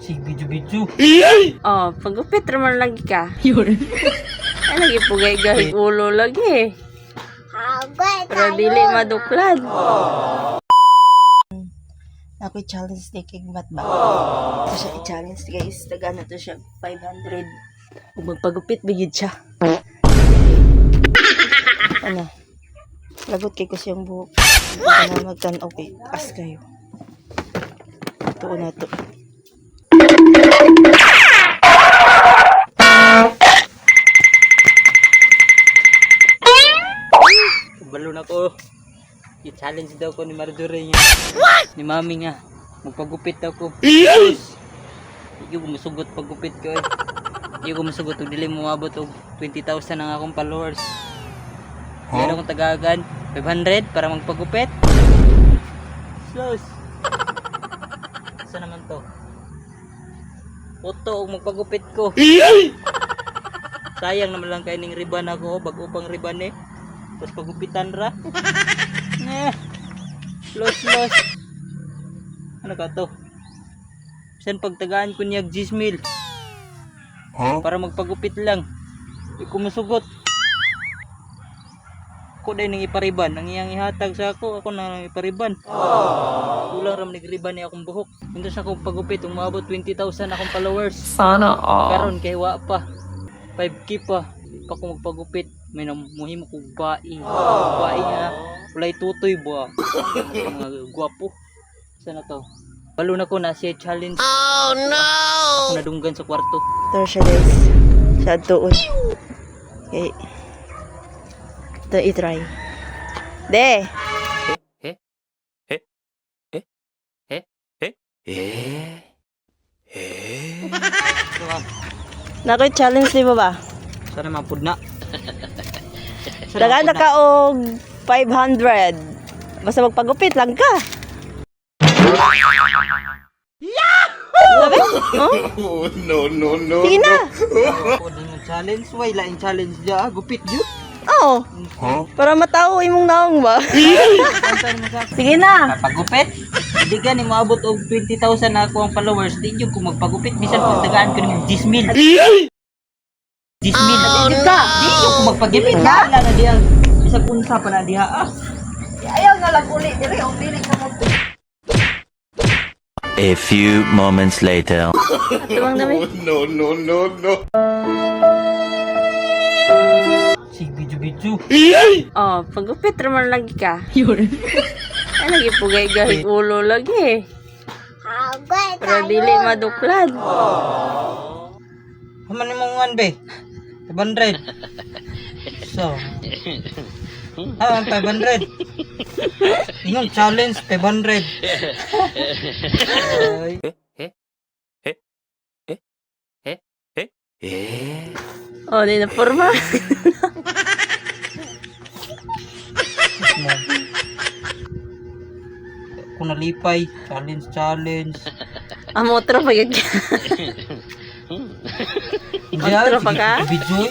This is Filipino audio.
Sig video-video. Oh, pagupit raman lagi ka. Ay, lagi pugay-gahig ulo lagi. Pero dili maduklad. Ako i-challenge ni King Mat ba? Ito siya i-challenge guys. Tagana to siya 500. Kung magpagupit, bigid siya. Ano? Lagot kay ko siyang buhok. Ano magtan okay. Taas kayo. Ito na to. Balo na ko. I-challenge daw ko ni Marjorie niya. Ni mami nga. Magpagupit daw ko. Hindi ko masugot pagupit ko eh. Hindi ko masugot. Huwag dili mo mabot og 20,000 ang akong followers. Kaya akong tagagan. 500 para magpagupit. Sus. Saan naman to? Oto og magpagupit ko. Sayang naman lang kayo ning riban ako. Bago pang riban eh. Tapos pagupitan ra. Los. Ano ka to? Saan pagtagaan ko niyag 10,000? Para magpagupit lang. Di ko masugot. Ako dahil nang ipariban. Ang iyang ihatag sa ako na nang ipariban. Kulang ram nagriban niya akong buhok. Hindi sa akong pagupit. Umabot 20,000 akong followers. Sana all. Karon kay wa pa. 5K pa. Di pa ako magpagupit. May namuhim ako baing. Baing nga. Walay tutoy ba? Mga gwapo. Sana to? Balo na ko na siya challenge. Oh no! Ako nadunggan sa kwarto. Ito siya guys. Siya doon. Okay. Ito i-try. De! Nakoy challenge di ba ba? Sana mapud na. Dagan na ka og 500. Basta magpagupit lang ka. Sabi? Oh? No. Sige na. Ako din yung challenge. Why laing challenge dia? Gupit yun. Oo. Para matao imong naong ba? Sige na. Pagupit? Hindi ka ni maabot og 20,000 na ako ang followers. Di yun kung magpagupit. Bisan pagtagaan ko ng 10,000. 10,000. Hindi ka. Di yun kung magpagupit. Hala na diya. Bisag unsa pa na diha. Ayaw nga lang ulit. Dire, o pili ka mo. A few moments later. Atuwang namin. No. Sig video-video. Oh, pagupit raman lagi ka. Ay, lagi pugay-gahig ulo lagi. Pero dili maduklad. Haman mo ngan be. 500. So. 500. Ingon challenge 500. Oh, di na forma. Kung nalipay, challenge. Amotro pa yun. Hindi Otro pa ka? Video.